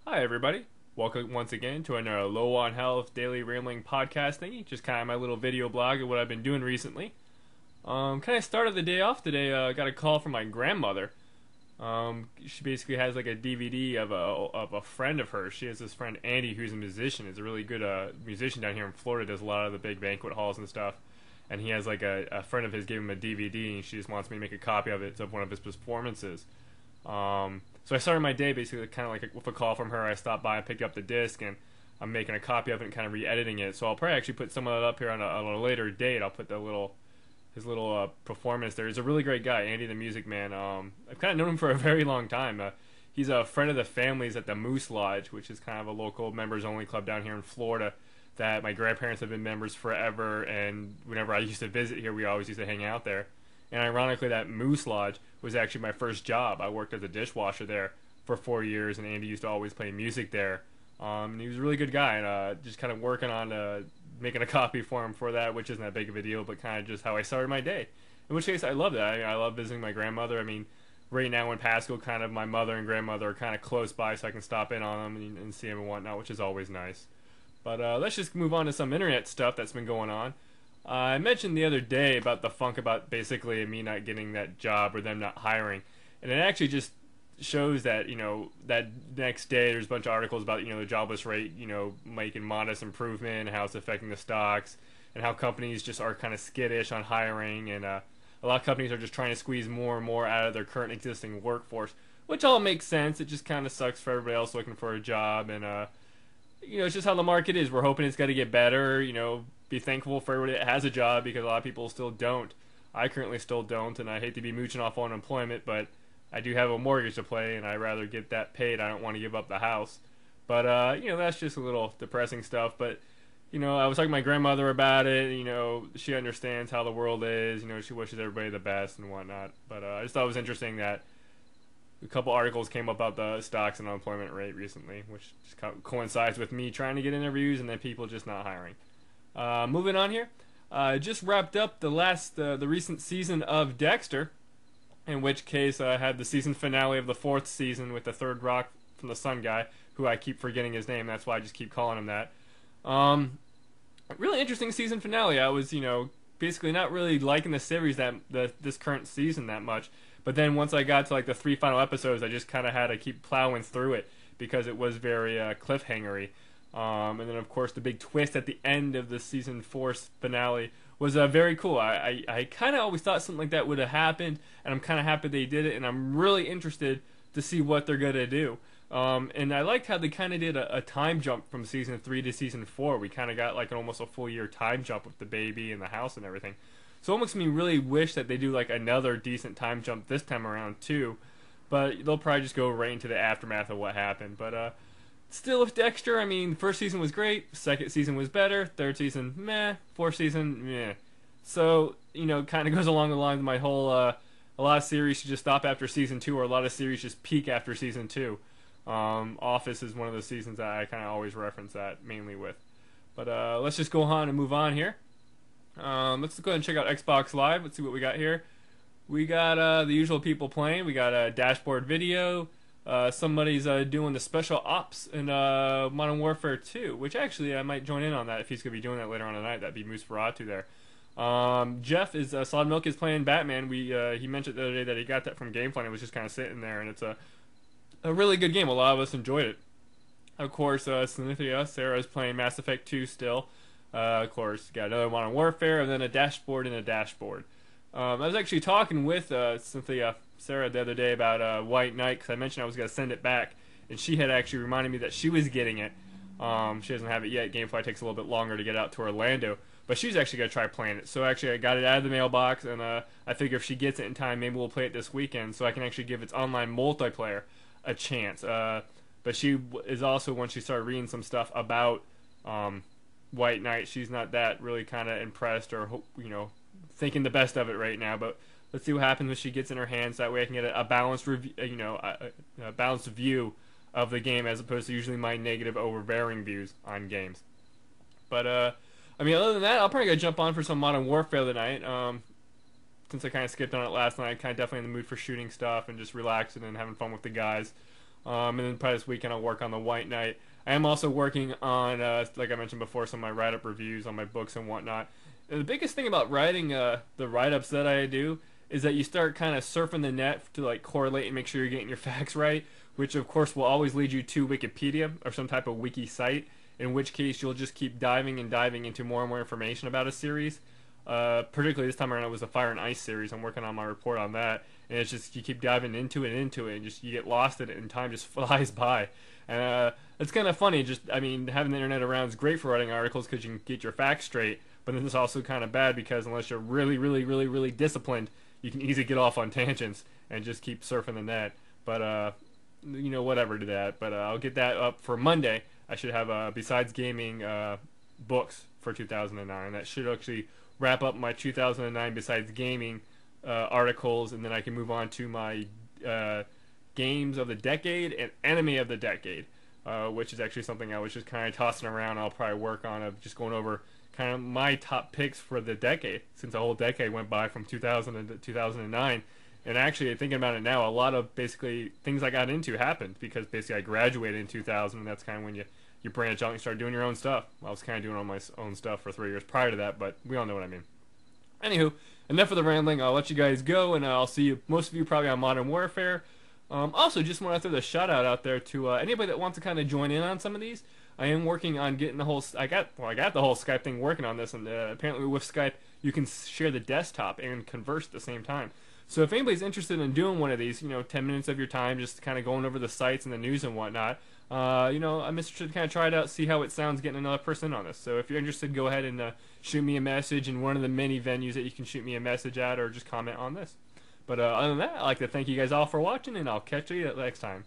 Hi, everybody. Welcome once again to another Low on Health Daily Rambling podcast thingy. Just kind of my little video blog of what I've been doing recently. Kind of started the day off today. Got a call from my grandmother. She basically has like a DVD of a friend of hers. She has this friend Andy, who's a musician. Is a really good musician down here in Florida. Does a lot of the big banquet halls and stuff. And he has like a friend of his gave him a DVD, and she just wants me to make a copy of it of one of his performances. So I started my day basically kind of like with a call from her. I stopped by and picked up the disc, and I'm making a copy of it and kind of re-editing it. So I'll probably actually put some of it up here on a later date. I'll put his little performance there. He's a really great guy, Andy the Music Man. I've kind of known him for a very long time. He's a friend of the family's at the Moose Lodge, which is kind of a local members-only club down here in Florida that my grandparents have been members forever, and whenever I used to visit here, we always used to hang out there. And ironically, that Moose Lodge was actually my first job. I worked as a dishwasher there for 4 years, and Andy used to always play music there. And he was a really good guy, and just kind of working on making a copy for him for that, which isn't that big of a deal, but kind of just how I started my day. In which case, I love that. I love visiting my grandmother. I mean, right now in Pasco, kind of my mother and grandmother are kind of close by, so I can stop in on them and see them and whatnot, which is always nice. But let's just move on to some internet stuff that's been going on. I mentioned the other day about the funk about basically me not getting that job or them not hiring, and it actually just shows that that next day there's a bunch of articles about the jobless rate making modest improvement, how it's affecting the stocks, and how companies just are kind of skittish on hiring, and a lot of companies are just trying to squeeze more and more out of their current existing workforce, which all makes sense. It just kind of sucks for everybody else looking for a job, and it's just how the market is. We're hoping it's got to get better. Be thankful for everybody that has a job because a lot of people still don't. I currently still don't, and I hate to be mooching off unemployment, but I do have a mortgage to pay, and I'd rather get that paid. I don't want to give up the house. But, that's just a little depressing stuff. But, I was talking to my grandmother about it. She understands how the world is. She wishes everybody the best and whatnot. But I just thought it was interesting that a couple articles came up about the stocks and unemployment rate recently, which just coincides with me trying to get interviews and then people just not hiring. Moving on here, just wrapped up the recent season of Dexter, in which case I had the season finale of the 4th season with the third rock from the sun guy, who I keep forgetting his name. That's why I just keep calling him that. Really interesting season finale. I was basically not really liking the series this current season that much, but then once I got to like the 3 final episodes, I just kind of had to keep plowing through it because it was very cliffhangery. And then, of course, the big twist at the end of the season 4 finale was very cool. I kind of always thought something like that would have happened, and I'm kind of happy they did it, and I'm really interested to see what they're going to do. And I liked how they kind of did a time jump from season 3 to season 4. We kind of got like almost a full year time jump with the baby and the house and everything. So it makes me really wish that they do like another decent time jump this time around too. But they'll probably just go right into the aftermath of what happened. But still, with Dexter, I mean, first season was great, second season was better, third season, meh, fourth season, meh. So, kind of goes along the lines of my whole, a lot of series should just stop after season 2, or a lot of series just peak after season 2. Office is one of the seasons that I kind of always reference that mainly with. But let's just go on and move on here. Let's go ahead and check out Xbox Live. Let's see what we got here. We got the usual people playing. We got a dashboard video. Somebody's doing the special ops in Modern Warfare 2, which actually I might join in on that if he's going to be doing that later on tonight. That'd be Musferatu there. Jeff is Solid Milk is playing Batman. He mentioned the other day that he got that from GameFly and it was just kind of sitting there, and it's a really good game. A lot of us enjoyed it. Of course, Cynthia Sarah is playing Mass Effect 2 still. Of course, got another Modern Warfare, and then a dashboard and a dashboard. I was actually talking with Cynthia Sarah the other day about White Knight, because I mentioned I was going to send it back, and she had actually reminded me that she was getting it. She doesn't have it yet. GameFly takes a little bit longer to get out to Orlando, but she's actually going to try playing it. So actually I got it out of the mailbox, and I figure if she gets it in time, maybe we'll play it this weekend, so I can actually give its online multiplayer a chance. But she is also, once she started reading some stuff about White Knight, she's not that really kind of impressed or thinking the best of it right now. But let's see what happens when she gets in her hands. That way I can get a balanced review, a balanced view of the game, as opposed to usually my negative, overbearing views on games. But other than that, I'll probably go jump on for some Modern Warfare tonight. Since I kind of skipped on it last night, kind of definitely in the mood for shooting stuff and just relaxing and having fun with the guys. And then probably this weekend I'll work on the White Knight. I am also working on, like I mentioned before, some of my write-up reviews on my books and whatnot. And the biggest thing about writing the write-ups that I do is that you start kind of surfing the net to like correlate and make sure you're getting your facts right, which of course will always lead you to Wikipedia or some type of wiki site, in which case you'll just keep diving and diving into more and more information about a series. Particularly this time around, it was the Fire and Ice series. I'm working on my report on that, and it's just you keep diving into it, and just you get lost in it, and time just flies by. And it's kind of funny. Just I mean, having the internet around is great for writing articles because you can get your facts straight. But then it's also kind of bad because unless you're really, really, really, really disciplined, you can easily get off on tangents and just keep surfing the net. But whatever to that. But I'll get that up for Monday. I should have besides gaming books for 2009. That should actually wrap up my 2009 besides gaming articles, and then I can move on to my games of the decade and anime of the decade, which is actually something I was just kind of tossing around. I'll probably work on of just going over kind of my top picks for the decade, since the whole decade went by from 2000 to 2009. And actually, thinking about it now, a lot of basically things I got into happened because basically I graduated in 2000, and that's kind of when you branch out and start doing your own stuff. I was kind of doing all my own stuff for 3 years prior to that, but we all know what I mean. Anywho, enough of the rambling. I'll let you guys go, and I'll see you, most of you probably on Modern Warfare. Also, just want to throw the shout out there to anybody that wants to kind of join in on some of these. I am working on getting the whole. I got the whole Skype thing working on this, and apparently with Skype you can share the desktop and converse at the same time. So if anybody's interested in doing one of these, 10 minutes of your time, just kind of going over the sites and the news and whatnot, I'm interested to kind of try it out, see how it sounds getting another person on this. So if you're interested, go ahead and shoot me a message in one of the many venues that you can shoot me a message at, or just comment on this. But other than that, I'd like to thank you guys all for watching, and I'll catch you next time.